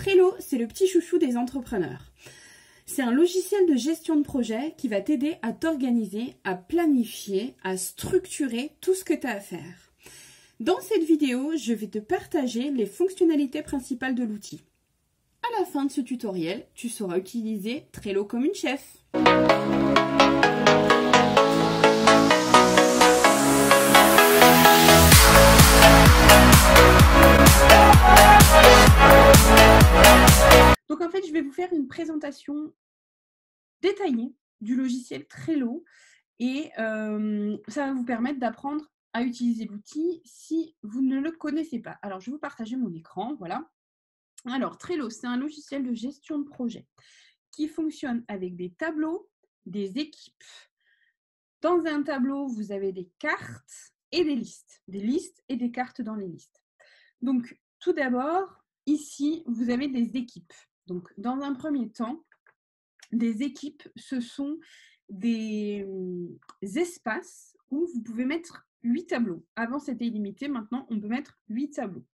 Trello, c'est le petit chouchou des entrepreneurs. C'est un logiciel de gestion de projet qui va t'aider à t'organiser, à planifier, à structurer tout ce que tu as à faire. Dans cette vidéo, je vais te partager les fonctionnalités principales de l'outil. À la fin de ce tutoriel, tu sauras utiliser Trello comme une chef. Donc en fait, je vais vous faire une présentation détaillée du logiciel Trello et ça va vous permettre d'apprendre à utiliser l'outil si vous ne le connaissez pas. Alors, je vais vous partager mon écran, voilà. Alors, Trello, c'est un logiciel de gestion de projet qui fonctionne avec des tableaux, des équipes. Dans un tableau, vous avez des cartes et des listes et des cartes dans les listes. Donc, tout d'abord, ici, vous avez des équipes. Donc, dans un premier temps, des équipes, ce sont des espaces où vous pouvez mettre 8 tableaux. Avant, c'était illimité. Maintenant, on peut mettre 8 tableaux.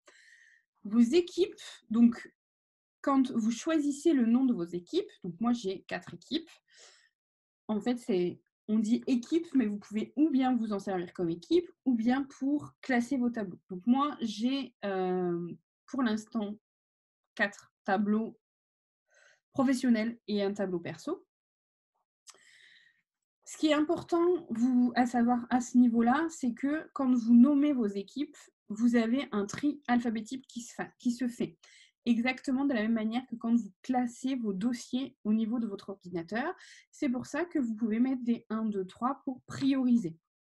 Vos équipes, donc, quand vous choisissez le nom de vos équipes, donc moi, j'ai 4 équipes. En fait, on dit équipe, mais vous pouvez ou bien vous en servir comme équipe, ou bien pour classer vos tableaux. Donc, moi, j'ai pour l'instant 4 tableaux professionnels et un tableau perso. Ce qui est important à savoir à ce niveau-là, c'est que quand vous nommez vos équipes, vous avez un tri alphabétique qui se fait. Exactement de la même manière que quand vous classez vos dossiers au niveau de votre ordinateur. C'est pour ça que vous pouvez mettre des 1, 2, 3 pour prioriser.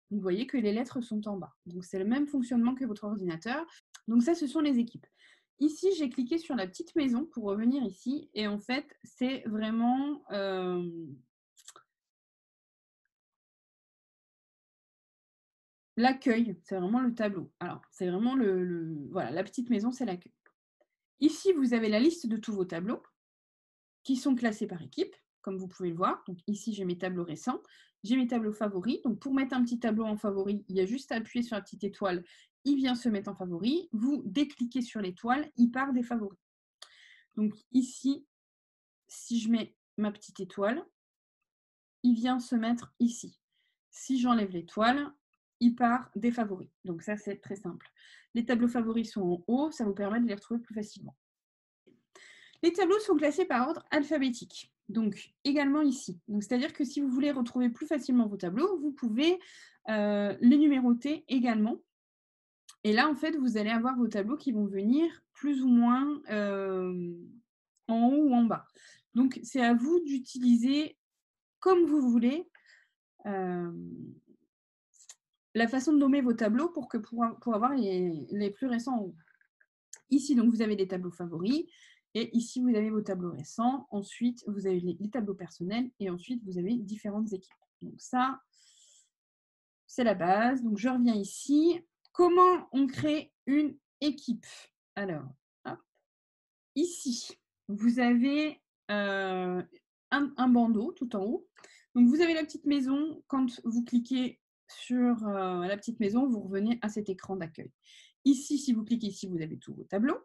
Vous voyez que les lettres sont en bas. Donc, c'est le même fonctionnement que votre ordinateur. Donc, ça, ce sont les équipes. Ici, j'ai cliqué sur la petite maison pour revenir ici. Et en fait, c'est vraiment l'accueil. C'est vraiment le tableau. Alors, c'est vraiment voilà, la petite maison, c'est l'accueil. Ici, vous avez la liste de tous vos tableaux qui sont classés par équipe, comme vous pouvez le voir. Donc ici, j'ai mes tableaux récents, j'ai mes tableaux favoris. Donc pour mettre un petit tableau en favori, il y a juste à appuyer sur la petite étoile, il vient se mettre en favori. Vous décliquez sur l'étoile, il part des favoris. Donc ici, si je mets ma petite étoile, il vient se mettre ici. Si j'enlève l'étoile, il part des favoris. Donc ça, c'est très simple. Les tableaux favoris sont en haut, ça vous permet de les retrouver plus facilement. Les tableaux sont classés par ordre alphabétique, donc également ici. C'est-à-dire que si vous voulez retrouver plus facilement vos tableaux, vous pouvez les numéroter également. Et là, en fait, vous allez avoir vos tableaux qui vont venir plus ou moins en haut ou en bas. Donc, c'est à vous d'utiliser comme vous voulez la façon de nommer vos tableaux pour avoir les plus récents en haut. Ici, donc, vous avez des tableaux favoris. Et ici, vous avez vos tableaux récents. Ensuite, vous avez les tableaux personnels. Et ensuite, vous avez différentes équipes. Donc ça, c'est la base. Donc, je reviens ici. Comment on crée une équipe? Alors, hop. Ici, vous avez un bandeau tout en haut. Donc, vous avez la petite maison. Quand vous cliquez sur la petite maison, vous revenez à cet écran d'accueil. Ici, si vous cliquez ici, vous avez tous vos tableaux.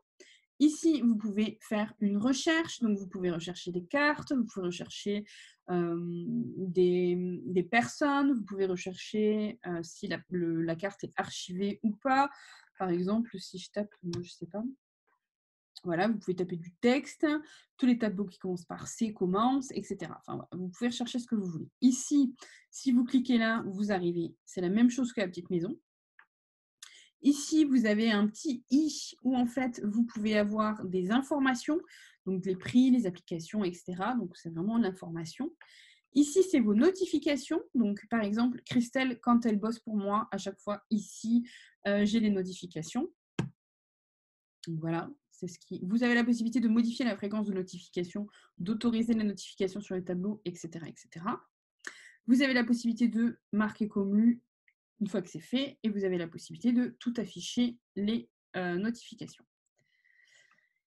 Ici, vous pouvez faire une recherche, donc vous pouvez rechercher des cartes, vous pouvez rechercher des personnes, vous pouvez rechercher si la carte est archivée ou pas. Par exemple, si je tape, moi je ne sais pas, voilà, vous pouvez taper du texte, tous les tableaux qui commencent par C commencent, etc. Enfin, voilà, vous pouvez rechercher ce que vous voulez. Ici, si vous cliquez là, vous arrivez, c'est la même chose que la petite maison. Ici, vous avez un petit i où en fait, vous pouvez avoir des informations, donc les prix, les applications, etc. Donc, c'est vraiment l'information. Ici, c'est vos notifications. Donc, par exemple, Christelle, quand elle bosse pour moi, à chaque fois, ici, j'ai les notifications. Donc, voilà, c'est ce qui... Vous avez la possibilité de modifier la fréquence de notification, d'autoriser les notifications sur les tableaux, etc., etc. Vous avez la possibilité de marquer comme lu une fois que c'est fait, et vous avez la possibilité de tout afficher les notifications.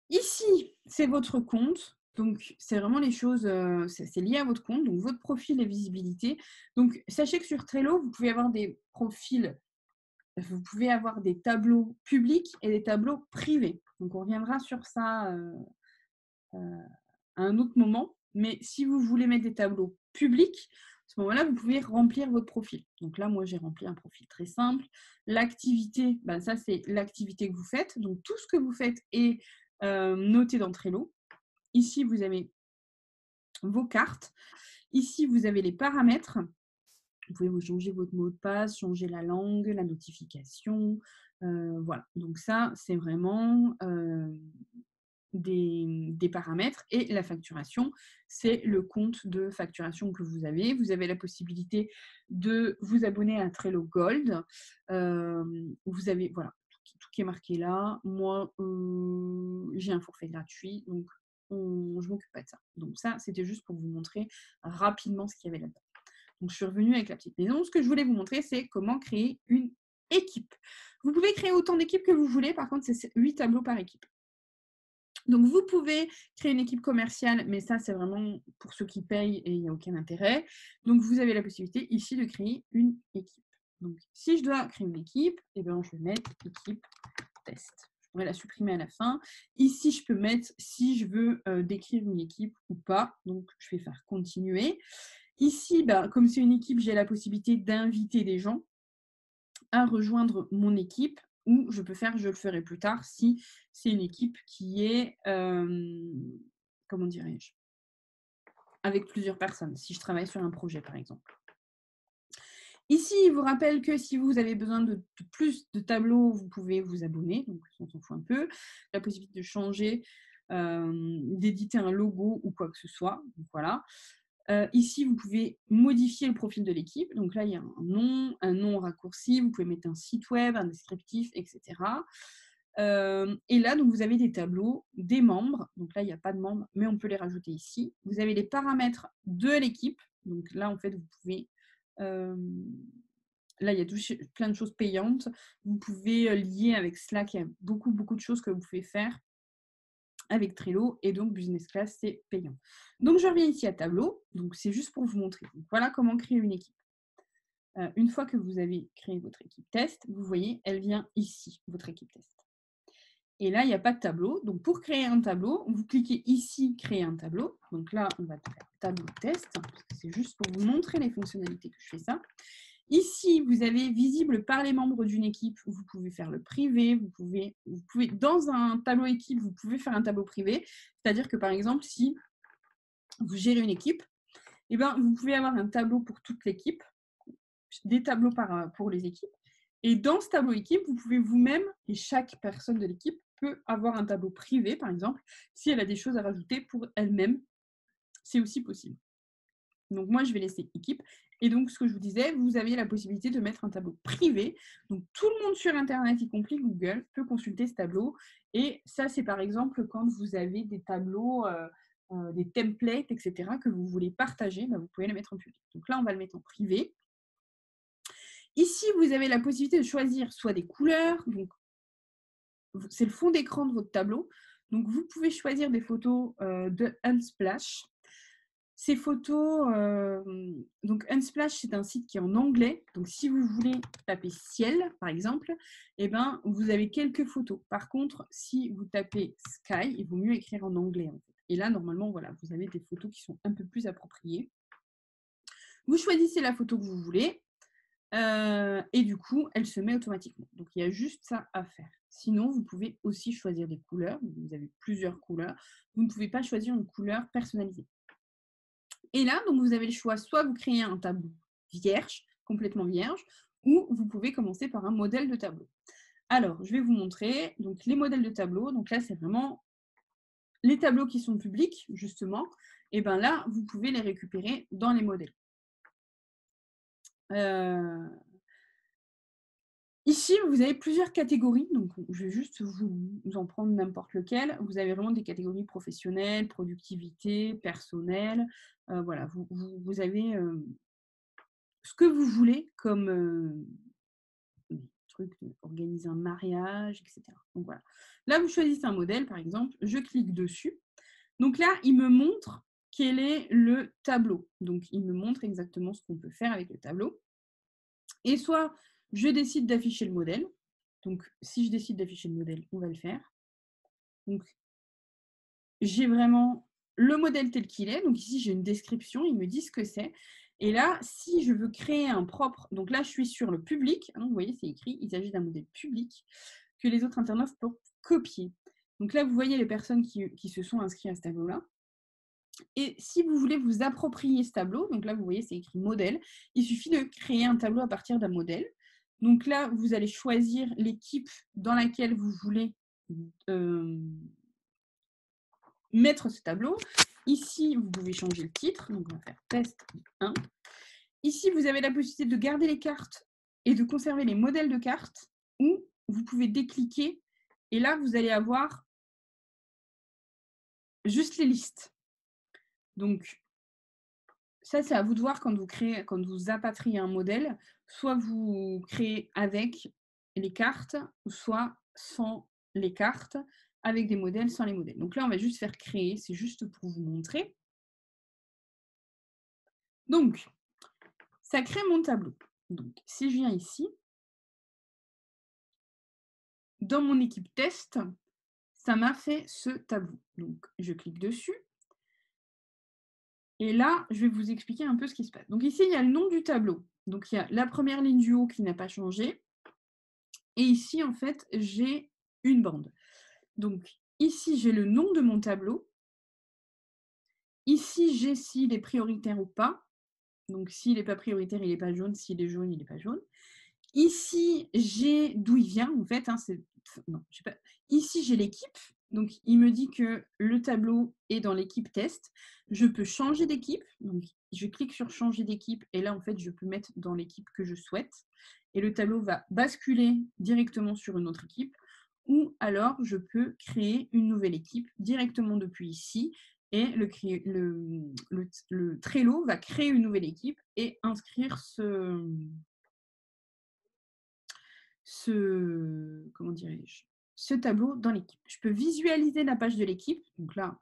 Ici, c'est votre compte. Donc, c'est vraiment les choses, c'est lié à votre compte, donc votre profil et visibilité. Donc, sachez que sur Trello, vous pouvez avoir des profils, vous pouvez avoir des tableaux publics et des tableaux privés. Donc, on reviendra sur ça à un autre moment. Mais si vous voulez mettre des tableaux publics, à ce moment-là, vous pouvez remplir votre profil. Donc là, moi, j'ai rempli un profil très simple. L'activité, ben, ça, c'est l'activité que vous faites. Donc tout ce que vous faites est noté dans Trello. Ici, vous avez vos cartes. Ici, vous avez les paramètres. Vous pouvez vous changer votre mot de passe, changer la langue, la notification. Voilà. Donc ça, c'est vraiment des paramètres. Et la facturation, c'est le compte de facturation que vous avez. Vous avez la possibilité de vous abonner à Trello Gold. Vous avez, voilà, tout qui est marqué là. Moi, j'ai un forfait gratuit, donc je ne m'occupe pas de ça. Donc ça, c'était juste pour vous montrer rapidement ce qu'il y avait là-dedans. Donc je suis revenue avec la petite maison. Ce que je voulais vous montrer, c'est comment créer une équipe. Vous pouvez créer autant d'équipes que vous voulez. Par contre, c'est 8 tableaux par équipe. Donc, vous pouvez créer une équipe commerciale, mais ça, c'est vraiment pour ceux qui payent et il n'y a aucun intérêt. Donc, vous avez la possibilité ici de créer une équipe. Donc, si je dois créer une équipe, eh bien, je vais mettre équipe test. Je pourrais la supprimer à la fin. Ici, je peux mettre si je veux décrire une équipe ou pas. Donc, je vais faire continuer. Ici, ben, comme c'est une équipe, j'ai la possibilité d'inviter des gens à rejoindre mon équipe, ou je peux faire, je le ferai plus tard, si c'est une équipe qui est, comment dirais-je, avec plusieurs personnes, si je travaille sur un projet par exemple. Ici, il vous rappelle que si vous avez besoin de plus de tableaux, vous pouvez vous abonner, donc on s'en fout un peu. La possibilité de changer, d'éditer un logo ou quoi que ce soit, donc voilà. Ici, vous pouvez modifier le profil de l'équipe. Donc là, il y a un nom raccourci. Vous pouvez mettre un site web, un descriptif, etc. Et là, donc, vous avez des tableaux des membres. Donc là, il n'y a pas de membres, mais on peut les rajouter ici. Vous avez les paramètres de l'équipe. Donc là, en fait, vous pouvez... là, il y a plein de choses payantes. Vous pouvez lier avec Slack. Il y a beaucoup, beaucoup de choses que vous pouvez faire avec Trello, et donc Business Class, c'est payant. Donc, je reviens ici à tableau. Donc, c'est juste pour vous montrer. Donc, voilà comment créer une équipe. Une fois que vous avez créé votre équipe test, vous voyez, elle vient ici, votre équipe test. Et là, il n'y a pas de tableau. Donc, pour créer un tableau, vous cliquez ici, créer un tableau. Donc là, on va faire tableau test, parce que c'est juste pour vous montrer les fonctionnalités que je fais ça. Ici, vous avez visible par les membres d'une équipe. Vous pouvez faire le privé. Vous pouvez, dans un tableau équipe, vous pouvez faire un tableau privé. C'est-à-dire que, par exemple, si vous gérez une équipe, eh ben, vous pouvez avoir un tableau pour toute l'équipe, des tableaux pour les équipes. Et dans ce tableau équipe, vous pouvez vous-même, et chaque personne de l'équipe peut avoir un tableau privé, par exemple, si elle a des choses à rajouter pour elle-même. C'est aussi possible. Donc, moi, je vais laisser équipe. Et donc, ce que je vous disais, vous avez la possibilité de mettre un tableau privé. Donc, tout le monde sur Internet, y compris Google, peut consulter ce tableau. Et ça, c'est par exemple quand vous avez des tableaux, des templates, etc., que vous voulez partager, ben, vous pouvez les mettre en public. Donc là, on va le mettre en privé. Ici, vous avez la possibilité de choisir soit des couleurs. Donc, c'est le fond d'écran de votre tableau. Donc, vous pouvez choisir des photos de Unsplash. Ces photos, donc Unsplash, c'est un site qui est en anglais. Donc, si vous voulez taper ciel, par exemple, eh ben, vous avez quelques photos. Par contre, si vous tapez sky, il vaut mieux écrire en anglais, en fait. Et là, normalement, voilà, vous avez des photos qui sont un peu plus appropriées. Vous choisissez la photo que vous voulez. Et du coup, elle se met automatiquement. Donc, il y a juste ça à faire. Sinon, vous pouvez aussi choisir des couleurs. Vous avez plusieurs couleurs. Vous ne pouvez pas choisir une couleur personnalisée. Et là, donc, vous avez le choix, soit vous créez un tableau vierge, complètement vierge, ou vous pouvez commencer par un modèle de tableau. Alors, je vais vous montrer donc, les modèles de tableau. Donc là, c'est vraiment les tableaux qui sont publics, justement. Et bien là, vous pouvez les récupérer dans les modèles. Ici, vous avez plusieurs catégories, donc je vais juste vous en prendre n'importe lequel. Vous avez vraiment des catégories professionnelles, productivité, personnelle. Voilà, vous avez ce que vous voulez comme truc, organiser un mariage, etc. Donc voilà. Là, vous choisissez un modèle, par exemple. Je clique dessus. Donc là, il me montre quel est le tableau. Donc, il me montre exactement ce qu'on peut faire avec le tableau. Et soit je décide d'afficher le modèle. Donc, si je décide d'afficher le modèle, on va le faire. Donc, j'ai vraiment le modèle tel qu'il est. Donc ici, j'ai une description, il me dit ce que c'est. Et là, si je veux créer un propre, donc là, je suis sur le public, hein, vous voyez, c'est écrit, il s'agit d'un modèle public que les autres internautes peuvent copier. Donc là, vous voyez les personnes qui se sont inscrites à ce tableau-là. Et si vous voulez vous approprier ce tableau, donc là, vous voyez, c'est écrit modèle, il suffit de créer un tableau à partir d'un modèle. Donc là, vous allez choisir l'équipe dans laquelle vous voulez mettre ce tableau. Ici, vous pouvez changer le titre. Donc, on va faire test 1. Ici, vous avez la possibilité de garder les cartes et de conserver les modèles de cartes, ou vous pouvez décliquer et là, vous allez avoir juste les listes. Donc, ça, c'est à vous de voir quand vous apatriez un modèle. Soit vous créez avec les cartes, soit sans les cartes, avec des modèles, sans les modèles. Donc là, on va juste faire créer, c'est juste pour vous montrer. Donc, ça crée mon tableau. Donc, si je viens ici, dans mon équipe test, ça m'a fait ce tableau. Donc, je clique dessus. Et là, je vais vous expliquer un peu ce qui se passe. Donc ici, il y a le nom du tableau. Donc, il y a la première ligne du haut qui n'a pas changé. Et ici, en fait, j'ai une bande. Donc, ici, j'ai le nom de mon tableau. Ici, j'ai s'il est prioritaire ou pas. Donc, s'il n'est pas prioritaire, il n'est pas jaune. S'il est jaune, il n'est pas jaune. Ici, j'ai d'où il vient, en fait. Hein, non, je sais pas. Ici, j'ai l'équipe. Donc, il me dit que le tableau est dans l'équipe test. Je peux changer d'équipe. Donc, je clique sur changer d'équipe. Et là, en fait, je peux mettre dans l'équipe que je souhaite. Et le tableau va basculer directement sur une autre équipe. Ou alors, je peux créer une nouvelle équipe directement depuis ici. Et le Trello va créer une nouvelle équipe et inscrire comment dirais-je, ce tableau dans l'équipe. Je peux visualiser la page de l'équipe. Donc là,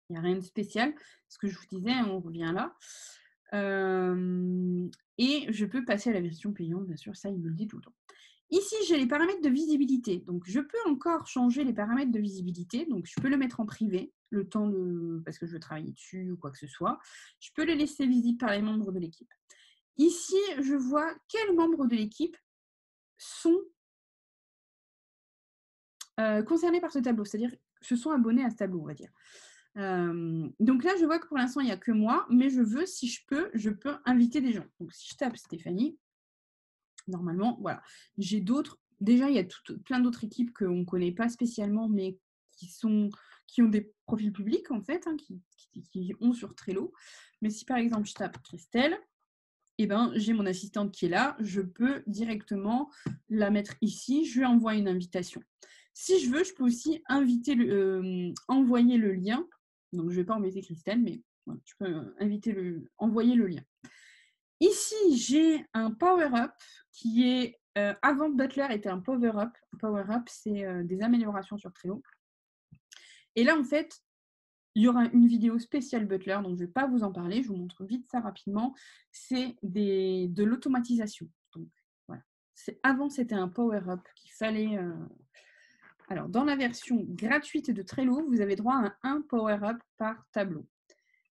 il n'y a rien de spécial. Ce que je vous disais, on revient là. Et je peux passer à la version payante, bien sûr, ça, il me le dit tout le temps. Ici, j'ai les paramètres de visibilité. Donc, je peux encore changer les paramètres de visibilité. Donc, je peux le mettre en privé, le temps parce que je veux travailler dessus ou quoi que ce soit. Je peux le laisser visible par les membres de l'équipe. Ici, je vois quels membres de l'équipe sont concernés par ce tableau, c'est-à-dire se sont abonnés à ce tableau, on va dire. Donc là, je vois que pour l'instant, il n'y a que moi, mais si je peux inviter des gens. Donc, si je tape Stéphanie, normalement, voilà. J'ai d'autres. Déjà, il y a plein d'autres équipes qu'on ne connaît pas spécialement, mais qui ont des profils publics, en fait, hein, qui ont sur Trello. Mais si, par exemple, je tape Christelle, eh ben, j'ai mon assistante qui est là. Je peux directement la mettre ici. Je lui envoie une invitation. Si je veux, je peux aussi envoyer le lien. Donc, je ne vais pas embêter Christelle, mais voilà, je peux envoyer le lien. Ici, j'ai un power-up qui est, avant Butler était un power-up. Power-up, c'est des améliorations sur Trello. Et là, en fait, il y aura une vidéo spéciale Butler, donc je ne vais pas vous en parler, je vous montre vite ça rapidement. C'est de l'automatisation. Donc, voilà. Avant, c'était un power-up qu'il fallait... Alors, dans la version gratuite de Trello, vous avez droit à un power-up par tableau.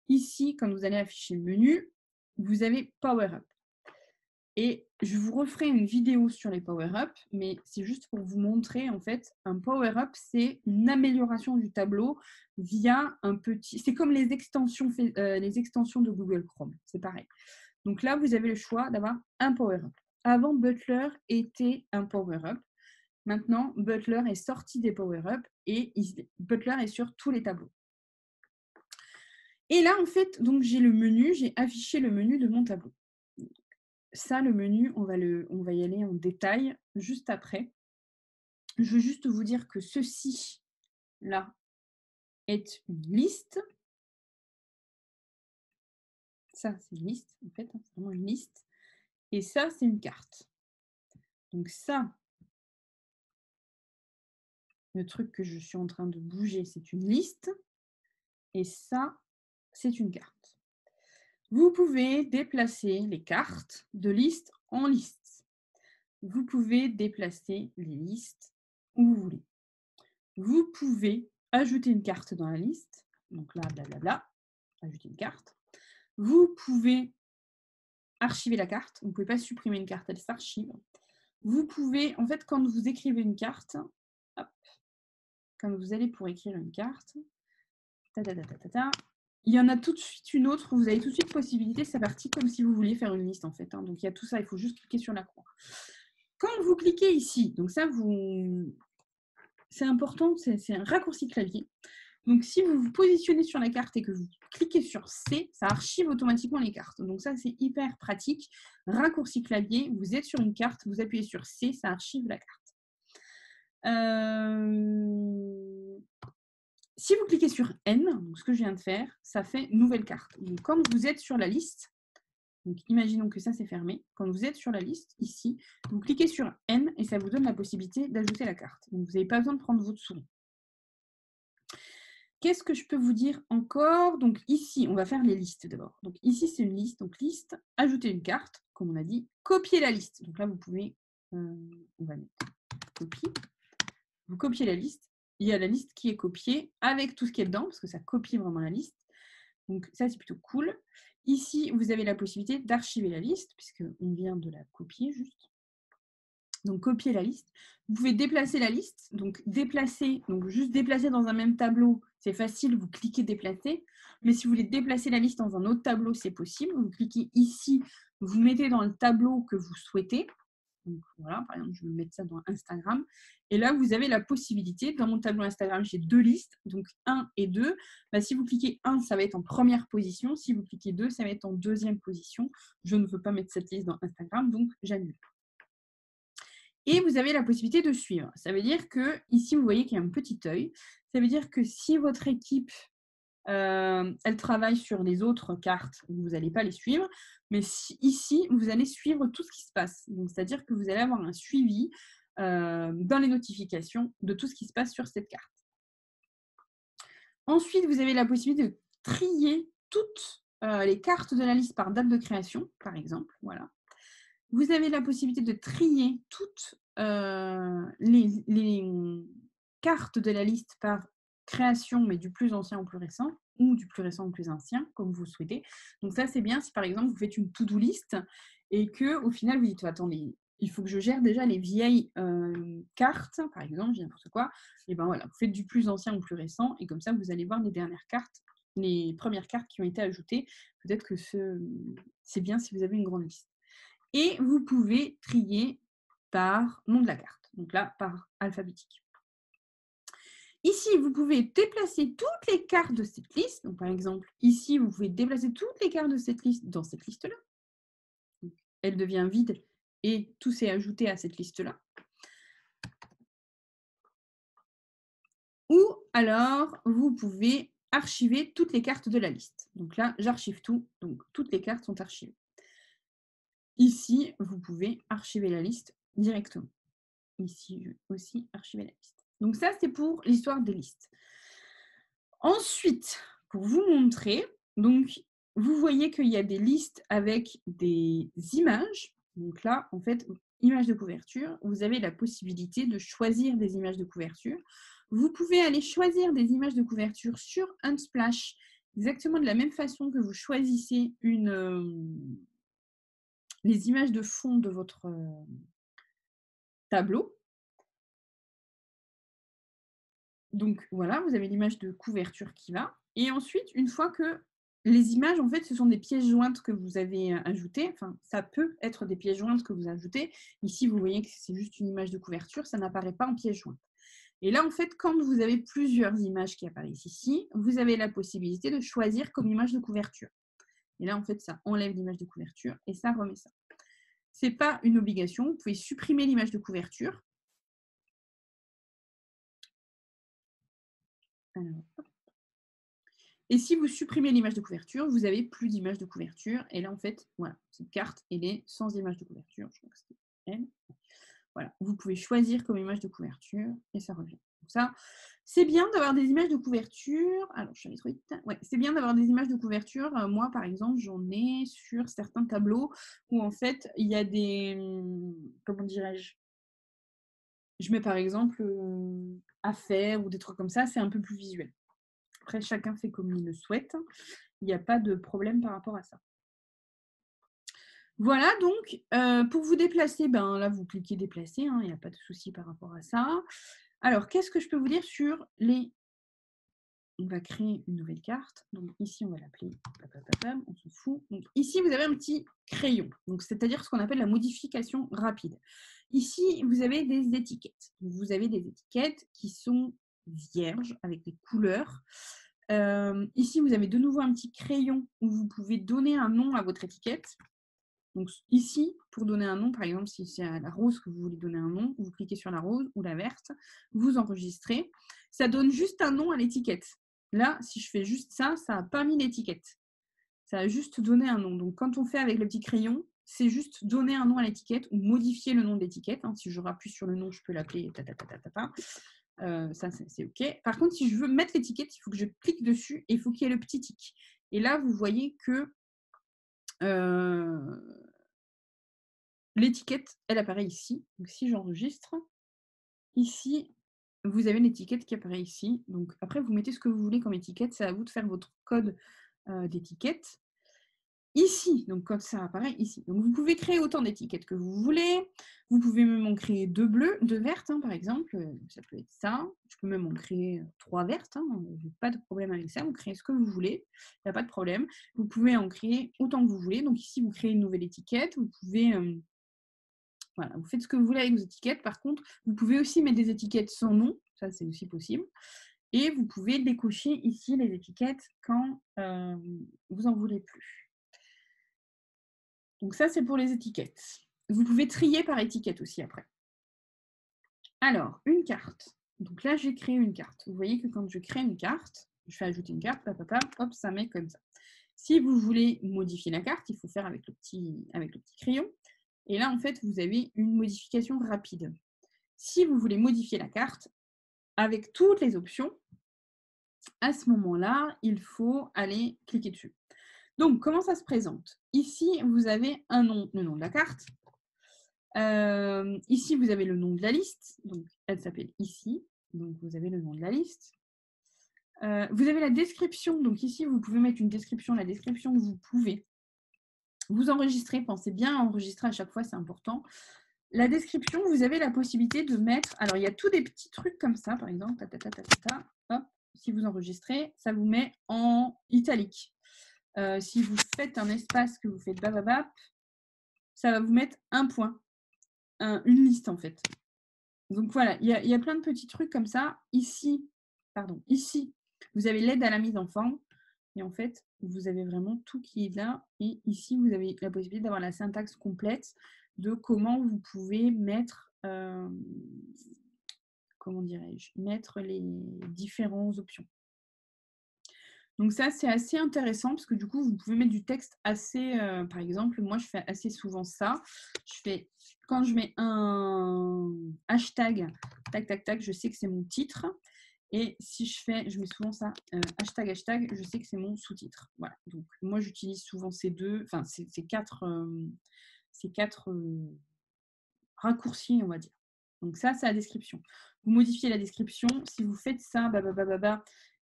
Ici, quand vous allez afficher le menu, vous avez power-up. Et je vous referai une vidéo sur les power-up, mais c'est juste pour vous montrer, en fait, un power-up, c'est une amélioration du tableau via un petit... C'est comme les extensions de Google Chrome, c'est pareil. Donc là, vous avez le choix d'avoir un power-up. Avant, Butler était un power-up. Maintenant, Butler est sorti des power-up et Butler est sur tous les tableaux. Et là, en fait, donc j'ai affiché le menu de mon tableau. Ça, le menu, on va y aller en détail juste après. Je veux juste vous dire que ceci, là, est une liste. Ça, c'est une liste, en fait, c'est vraiment une liste. Et ça, c'est une carte. Donc ça, le truc que je suis en train de bouger, c'est une liste. Et ça, c'est une carte. Vous pouvez déplacer les cartes de liste en liste. Vous pouvez déplacer les listes où vous voulez. Vous pouvez ajouter une carte dans la liste. Donc là, blablabla, ajouter une carte. Vous pouvez archiver la carte. Vous ne pouvez pas supprimer une carte, elle s'archive. Vous pouvez, en fait, quand vous écrivez une carte, hop, quand vous allez pour écrire une carte, il y en a tout de suite une autre, vous avez tout de suite possibilité, c'est parti comme si vous vouliez faire une liste en fait. Donc il y a tout ça, il faut juste cliquer sur la croix. Quand vous cliquez ici, donc ça, c'est important, c'est un raccourci clavier. Donc si vous vous positionnez sur la carte et que vous cliquez sur C, ça archive automatiquement les cartes. Donc ça, c'est hyper pratique. Raccourci clavier, vous êtes sur une carte, vous appuyez sur C, ça archive la carte. Si vous cliquez sur N, donc ce que je viens de faire, ça fait nouvelle carte. Donc quand vous êtes sur la liste, donc imaginons que ça c'est fermé, quand vous êtes sur la liste, ici, vous cliquez sur N et ça vous donne la possibilité d'ajouter la carte. Donc vous n'avez pas besoin de prendre votre souris. Qu'est-ce que je peux vous dire encore? Donc ici, on va faire les listes d'abord. Donc ici, c'est une liste. Donc liste, ajouter une carte, comme on a dit, copier la liste. Donc là, vous pouvez, on va mettre copie. Vous copiez la liste. Il y a la liste qui est copiée avec tout ce qui est dedans, parce que ça copie vraiment la liste. Donc ça, c'est plutôt cool. Ici, vous avez la possibilité d'archiver la liste, puisqu'on vient de la copier juste. Donc copier la liste. Vous pouvez déplacer la liste. Donc déplacer, donc juste déplacer dans un même tableau, c'est facile, vous cliquez déplacer. Mais si vous voulez déplacer la liste dans un autre tableau, c'est possible. Vous cliquez ici, vous mettez dans le tableau que vous souhaitez. Donc voilà, par exemple, je vais mettre ça dans Instagram. Et là, vous avez la possibilité, dans mon tableau Instagram, j'ai 2 listes, donc 1 et 2. Bah, si vous cliquez 1, ça va être en première position. Si vous cliquez 2, ça va être en deuxième position. Je ne veux pas mettre cette liste dans Instagram, donc j'annule. Et vous avez la possibilité de suivre. Ça veut dire que ici, vous voyez qu'il y a un petit œil. Ça veut dire que si votre équipe elle travaille sur les autres cartes, vous n'allez pas les suivre, mais ici, vous allez suivre tout ce qui se passe. Donc, c'est-à-dire que vous allez avoir un suivi dans les notifications de tout ce qui se passe sur cette carte. Ensuite, vous avez la possibilité de trier toutes les cartes de la liste par date de création, par exemple. Voilà. Vous avez la possibilité de trier toutes les cartes de la liste par création, mais du plus ancien au plus récent, ou du plus récent au plus ancien, comme vous souhaitez. Donc ça, c'est bien si par exemple, vous faites une to-do list et qu'au final, vous dites, attendez, il faut que je gère déjà les vieilles cartes, par exemple, je dis n'importe quoi. Et ben voilà, vous faites du plus ancien au plus récent, et comme ça, vous allez voir les dernières cartes, les premières cartes qui ont été ajoutées. Peut-être que c'est bien si vous avez une grande liste. Et vous pouvez trier par nom de la carte, donc là, par alphabétique. Ici, vous pouvez déplacer toutes les cartes de cette liste. Donc, par exemple, ici, vous pouvez déplacer toutes les cartes de cette liste dans cette liste-là. Elle devient vide et tout s'est ajouté à cette liste-là. Ou alors, vous pouvez archiver toutes les cartes de la liste. Donc là, j'archive tout. Donc, toutes les cartes sont archivées. Ici, vous pouvez archiver la liste directement. Ici, je vais aussi archiver la liste. Donc ça, c'est pour l'histoire des listes. Ensuite, pour vous montrer, donc vous voyez qu'il y a des listes avec des images. Donc là, en fait, images de couverture, vous avez la possibilité de choisir des images de couverture. Vous pouvez aller choisir des images de couverture sur Unsplash, exactement de la même façon que vous choisissez les images de fond de votre tableau. Donc voilà, vous avez l'image de couverture qui va. Et ensuite, une fois que les images, en fait, ce sont des pièces jointes que vous avez ajoutées. Enfin, ça peut être des pièces jointes que vous ajoutez. Ici, vous voyez que c'est juste une image de couverture, ça n'apparaît pas en pièce jointe. Et là, en fait, quand vous avez plusieurs images qui apparaissent ici, vous avez la possibilité de choisir comme image de couverture. Et là, en fait, ça enlève l'image de couverture et ça remet ça. Ce n'est pas une obligation. Vous pouvez supprimer l'image de couverture. Alors, et si vous supprimez l'image de couverture, vous n'avez plus d'image de couverture. Et là, en fait, voilà, cette carte, elle est sans image de couverture. Je crois que c'était elle. Voilà, vous pouvez choisir comme image de couverture et ça revient. Donc ça, c'est bien d'avoir des images de couverture. Alors, je suis allée trop vite. Ouais, c'est bien d'avoir des images de couverture. Moi, par exemple, j'en ai sur certains tableaux où, en fait, il y a des... Comment dirais-je? Je mets, par exemple, à faire ou des trucs comme ça, c'est un peu plus visuel. Après, chacun fait comme il le souhaite. Il n'y a pas de problème par rapport à ça. Voilà, donc, pour vous déplacer, ben, là, vous cliquez déplacer, hein, il n'y a pas de souci par rapport à ça. Alors, qu'est-ce que je peux vous dire sur les... On va créer une nouvelle carte. Donc, ici, on va l'appeler... On s'en fout. Donc, ici, vous avez un petit crayon. Donc, c'est-à-dire ce qu'on appelle la modification rapide. Ici, vous avez des étiquettes. Vous avez des étiquettes qui sont vierges, avec des couleurs. Ici, vous avez de nouveau un petit crayon où vous pouvez donner un nom à votre étiquette. Donc ici, pour donner un nom, par exemple, si c'est à la rose que vous voulez donner un nom, vous cliquez sur la rose ou la verte, vous enregistrez. Ça donne juste un nom à l'étiquette. Là, si je fais juste ça, ça n'a pas mis l'étiquette. Ça a juste donné un nom. Donc quand on fait avec le petit crayon, c'est juste donner un nom à l'étiquette ou modifier le nom de l'étiquette. Si je rappuie sur le nom, je peux l'appeler ça, c'est OK. Par contre, si je veux mettre l'étiquette, il faut que je clique dessus et il faut qu'il y ait le petit tic. Et là, vous voyez que l'étiquette, elle apparaît ici. Donc, si j'enregistre, ici, vous avez l'étiquette qui apparaît ici. Donc, après, vous mettez ce que vous voulez comme étiquette. C'est à vous de faire votre code d'étiquette. Ici, donc comme ça apparaît ici. Donc, vous pouvez créer autant d'étiquettes que vous voulez. Vous pouvez même en créer 2 bleues, 2 vertes, par exemple. Ça peut être ça. Je peux même en créer 3 vertes. Je n'ai pas de problème avec ça. Vous créez ce que vous voulez. Il n'y a pas de problème. Vous pouvez en créer autant que vous voulez. Donc, ici, vous créez une nouvelle étiquette. Vous pouvez... voilà, vous faites ce que vous voulez avec vos étiquettes. Par contre, vous pouvez aussi mettre des étiquettes sans nom. Ça, c'est aussi possible. Et vous pouvez décocher ici les étiquettes quand vous n'en voulez plus. Donc ça, c'est pour les étiquettes. Vous pouvez trier par étiquette aussi après. Alors, une carte. Donc là, j'ai créé une carte. Vous voyez que quand je crée une carte, je fais ajouter une carte, hop, ça met comme ça. Si vous voulez modifier la carte, il faut faire avec le petit crayon. Et là, en fait, vous avez une modification rapide. Si vous voulez modifier la carte, avec toutes les options, à ce moment-là, il faut aller cliquer dessus. Donc, comment ça se présente? Ici, vous avez un nom, le nom de la carte. Ici, vous avez le nom de la liste. Donc, elle s'appelle ici. Donc, vous avez le nom de la liste. Vous avez la description. Donc, ici, vous pouvez mettre une description. La description, vous pouvez vous enregistrer. Pensez bien à enregistrer à chaque fois, c'est important. La description, vous avez la possibilité de mettre... Alors, il y a tous des petits trucs comme ça, par exemple. Hop, si vous enregistrez, ça vous met en italique. Si vous faites un espace, que vous faites bababap, ça va vous mettre un point. Une liste, en fait. Donc, voilà, il y a plein de petits trucs comme ça. Ici, vous avez l'aide à la mise en forme. Et en fait, vous avez vraiment tout qui est là. Et ici, vous avez la possibilité d'avoir la syntaxe complète de comment vous pouvez mettre, comment dirais-je, mettre les différentes options. Donc ça, c'est assez intéressant parce que du coup, vous pouvez mettre du texte assez... par exemple, moi, je fais assez souvent ça. Quand je mets un hashtag, tac, tac, tac, je sais que c'est mon titre. Et si je mets souvent ça, hashtag, je sais que c'est mon sous-titre. Voilà. Donc moi, j'utilise souvent ces quatre raccourcis, on va dire. Donc ça, c'est la description. Vous modifiez la description. Si vous faites ça,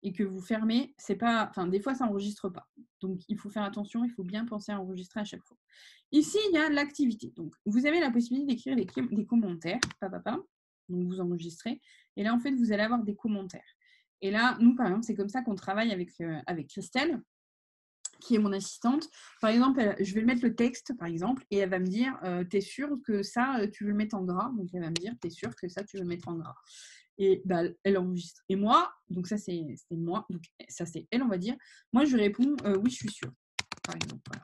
et que vous fermez, c'est pas... Enfin, des fois, ça n'enregistre pas. Donc, il faut faire attention. Il faut bien penser à enregistrer à chaque fois. Ici, il y a l'activité. Donc, vous avez la possibilité d'écrire des commentaires. Donc, vous enregistrez. Et là, en fait, vous allez avoir des commentaires. Et là, nous, par exemple, c'est comme ça qu'on travaille avec Christelle, qui est mon assistante. Par exemple, je vais mettre le texte, par exemple, et elle va me dire, t'es sûr que ça, tu veux le mettre en gras? Donc, elle va me dire, t'es sûr que ça, tu veux le mettre en gras? Et bah, elle enregistre. Et moi, donc ça, c'est moi. Donc, ça, c'est elle, on va dire. Moi, je réponds, oui, je suis sûre, par exemple. Voilà.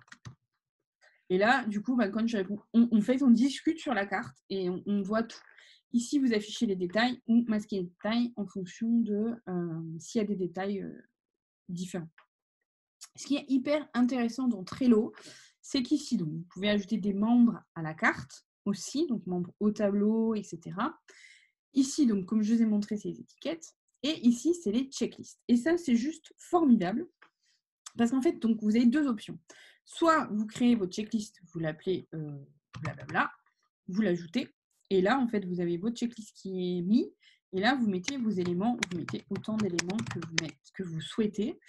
Et là, du coup, quand je réponds, on discute sur la carte et on voit tout. Ici, vous affichez les détails ou masquer les détails en fonction de s'il y a des détails différents. Ce qui est hyper intéressant dans Trello, c'est qu'ici, donc, vous pouvez ajouter des membres à la carte aussi, donc membres au tableau, etc. Ici, donc, comme je vous ai montré, c'est les étiquettes. Et ici, c'est les checklists. Et ça, c'est juste formidable. Parce qu'en fait, donc, vous avez deux options. Soit vous créez votre checklist, vous l'appelez blablabla, vous l'ajoutez. Et là, en fait, vous avez votre checklist qui est mis. Et là, vous mettez vos éléments, vous mettez autant d'éléments que vous souhaitez.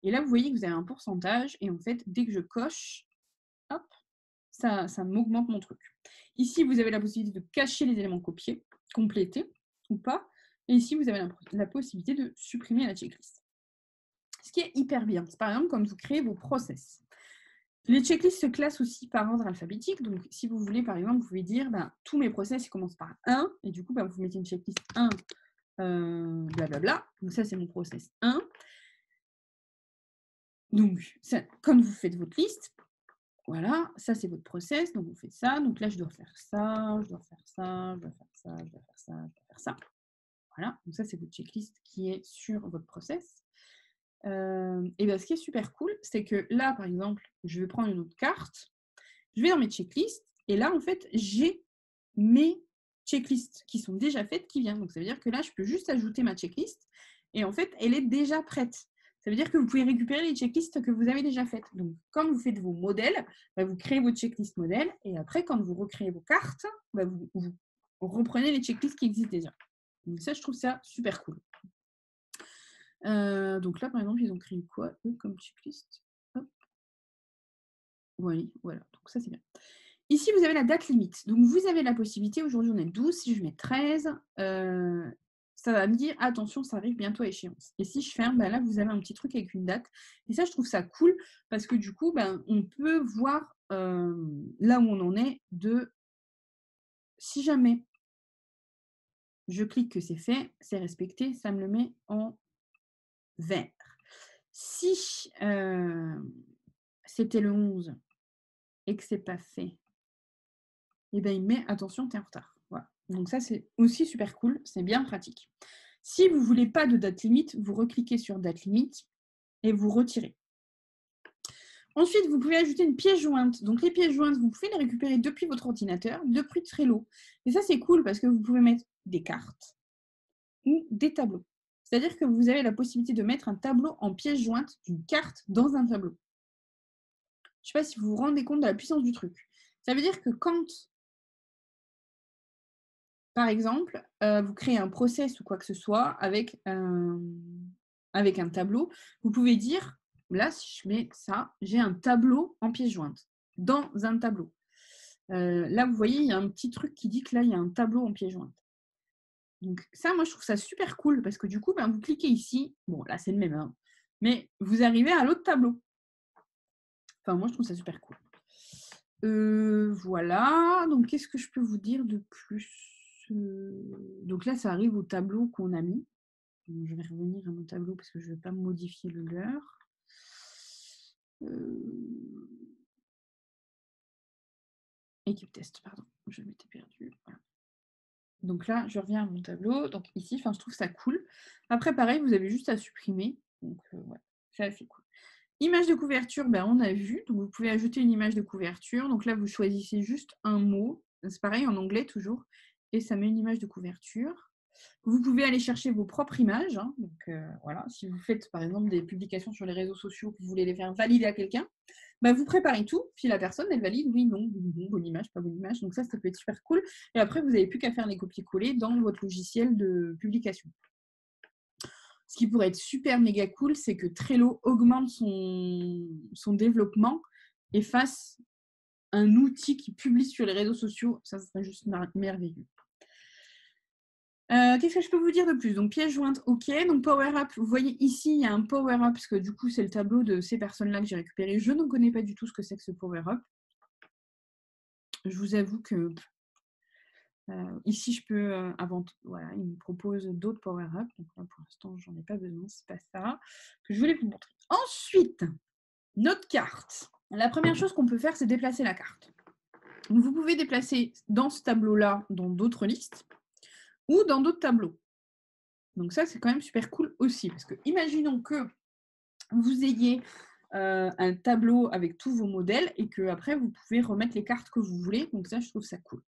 Et là, vous voyez que vous avez un pourcentage. Et en fait, dès que je coche, hop, ça m'augmente mon truc. Ici, vous avez la possibilité de cacher les éléments copiés, compléter ou pas. Et ici, vous avez la possibilité de supprimer la checklist. Ce qui est hyper bien. C'est par exemple quand vous créez vos process. Les checklists se classent aussi par ordre alphabétique. Donc, si vous voulez, par exemple, vous pouvez dire tous mes process ils commencent par 1. Et du coup, vous mettez une checklist 1, blablabla. Donc, ça, c'est mon process 1. Donc, ça, quand vous faites votre liste, voilà, ça, c'est votre process. Donc, vous faites ça. Donc, là, je dois faire ça, je dois faire ça, je dois faire ça, je dois faire ça, je dois faire ça. Voilà. Donc, ça, c'est votre checklist qui est sur votre process. Et bien, ce qui est super cool, c'est que là, par exemple, je vais prendre une autre carte, je vais dans mes checklists, et là, en fait, j'ai mes checklists qui sont déjà faites qui viennent. Donc, ça veut dire que là, je peux juste ajouter ma checklist, et en fait, elle est déjà prête. Ça veut dire que vous pouvez récupérer les checklists que vous avez déjà faites. Donc, quand vous faites vos modèles, vous créez votre checklist modèle, et après, quand vous recréez vos cartes, vous reprenez les checklists qui existent déjà. Donc, ça, je trouve ça super cool. Donc là, par exemple, ils ont créé quoi, eux, comme checklist? Hop. Oui, voilà, donc ça, c'est bien. Ici, vous avez la date limite. Donc, vous avez la possibilité, aujourd'hui, on est 12, si je mets 13, ça va me dire, attention, ça arrive bientôt à échéance. Et si je ferme, là, vous avez un petit truc avec une date. Et ça, je trouve ça cool, parce que du coup, on peut voir là où on en est si jamais je clique que c'est fait, c'est respecté, ça me le met en vert. Si c'était le 11 et que c'est pas fait, et il met attention, tu es en retard. Voilà. Donc ça, c'est aussi super cool, c'est bien pratique. Si vous ne voulez pas de date limite, vous recliquez sur date limite et vous retirez. Ensuite, vous pouvez ajouter une pièce jointe. Donc les pièces jointes, vous pouvez les récupérer depuis votre ordinateur, depuis Trello. Et ça, c'est cool parce que vous pouvez mettre des cartes ou des tableaux. C'est-à-dire que vous avez la possibilité de mettre un tableau en pièce jointe d'une carte dans un tableau. Je ne sais pas si vous vous rendez compte de la puissance du truc. Ça veut dire que quand, par exemple, vous créez un process ou quoi que ce soit avec un tableau, vous pouvez dire, là, si je mets ça, j'ai un tableau en pièce jointe, dans un tableau. Là, vous voyez, il y a un petit truc qui dit que là, il y a un tableau en pièce jointe. Donc ça, moi, je trouve ça super cool parce que du coup, vous cliquez ici. Bon, là, c'est le même, hein, mais vous arrivez à l'autre tableau. Enfin, moi, je trouve ça super cool. Voilà. Donc, qu'est-ce que je peux vous dire de plus? Donc là, ça arrive au tableau qu'on a mis. Donc, je vais revenir à mon tableau parce que je ne vais pas modifier le leur. Équipe test, pardon. Je m'étais perdue. Voilà. Donc là, je reviens à mon tableau. Donc ici, je trouve ça cool. Après, pareil, vous avez juste à supprimer. Donc, ouais, c'est assez cool. Image de couverture, on a vu. Donc, vous pouvez ajouter une image de couverture. Donc là, vous choisissez juste un mot. C'est pareil en anglais toujours. Et ça met une image de couverture. Vous pouvez aller chercher vos propres images. Hein. Donc voilà, si vous faites par exemple des publications sur les réseaux sociaux, que vous voulez les faire valider à quelqu'un, vous préparez tout, puis la personne, elle valide, oui, non, bonne image, pas bonne image. Donc ça peut être super cool. Et après, vous n'avez plus qu'à faire les copier-coller dans votre logiciel de publication. Ce qui pourrait être super méga cool, c'est que Trello augmente son développement et fasse un outil qui publie sur les réseaux sociaux. Ça serait juste merveilleux. Qu'est-ce que je peux vous dire de plus? Donc, pièce jointe, ok. Donc, Power Up, vous voyez ici, il y a un Power Up, parce que du coup, c'est le tableau de ces personnes-là que j'ai récupéré. Je ne connais pas du tout ce que c'est que ce Power Up. Je vous avoue que ici, je peux, voilà, il me propose d'autres Power Up. Donc là, pour l'instant, j'en ai pas besoin, c'est pas ça que je voulais vous montrer. Ensuite, notre carte. La première chose qu'on peut faire, c'est déplacer la carte. Donc, vous pouvez déplacer dans ce tableau-là, dans d'autres listes, ou dans d'autres tableaux. Donc ça, c'est quand même super cool aussi, parce que imaginons que vous ayez un tableau avec tous vos modèles et que après vous pouvez remettre les cartes que vous voulez. Donc ça, je trouve ça cool.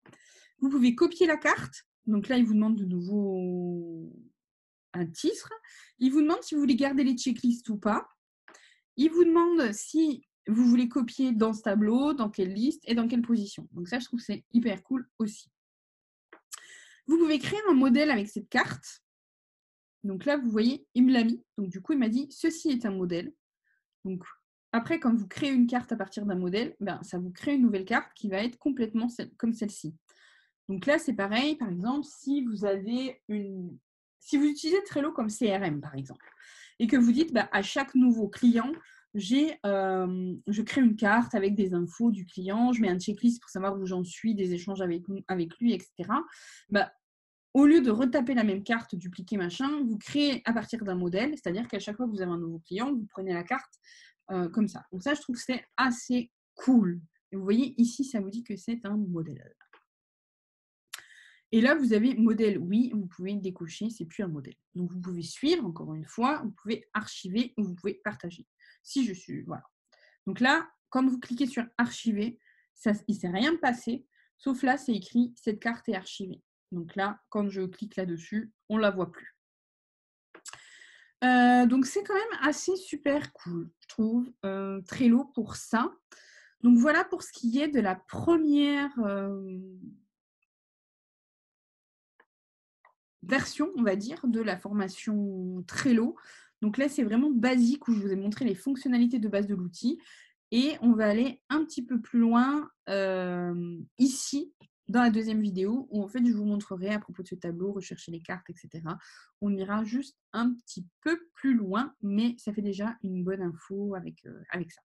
Vous pouvez copier la carte. Donc là, il vous demande de nouveau un titre. Il vous demande si vous voulez garder les checklists ou pas. Il vous demande si vous voulez copier dans ce tableau, dans quelle liste et dans quelle position. Donc ça, je trouve que c'est hyper cool aussi. Vous pouvez créer un modèle avec cette carte. Donc là, vous voyez, il me l'a mis. Donc du coup, il m'a dit, ceci est un modèle. Donc après, quand vous créez une carte à partir d'un modèle, ben, ça vous crée une nouvelle carte qui va être complètement comme celle-ci. Donc là, c'est pareil, par exemple, si vous utilisez Trello comme CRM, par exemple, et que vous dites, bah, à chaque nouveau client, je crée une carte avec des infos du client, je mets un checklist pour savoir où j'en suis, des échanges avec lui, etc. Bah, au lieu de retaper la même carte, dupliquer machin, vous créez à partir d'un modèle, c'est-à-dire qu'à chaque fois que vous avez un nouveau client, vous prenez la carte comme ça. Donc ça, je trouve que c'est assez cool. Et vous voyez, ici, ça vous dit que c'est un modèle. Et là, vous avez modèle, oui, vous pouvez décocher, c'est plus un modèle. Donc, vous pouvez suivre, encore une fois, vous pouvez archiver ou vous pouvez partager. Si je suis, voilà. Donc là, quand vous cliquez sur archiver, il ne s'est rien passé, sauf là, c'est écrit cette carte est archivée. Donc là, quand je clique là-dessus, on ne la voit plus. Donc, c'est quand même assez super cool, je trouve, Trello pour ça. Donc, voilà pour ce qui est de la première version, on va dire, de la formation Trello. Donc là, c'est vraiment basique où je vous ai montré les fonctionnalités de base de l'outil. Et on va aller un petit peu plus loin ici, dans la deuxième vidéo, où en fait, je vous montrerai à propos de ce tableau, rechercher les cartes, etc. On ira juste un petit peu plus loin, mais ça fait déjà une bonne info avec ça.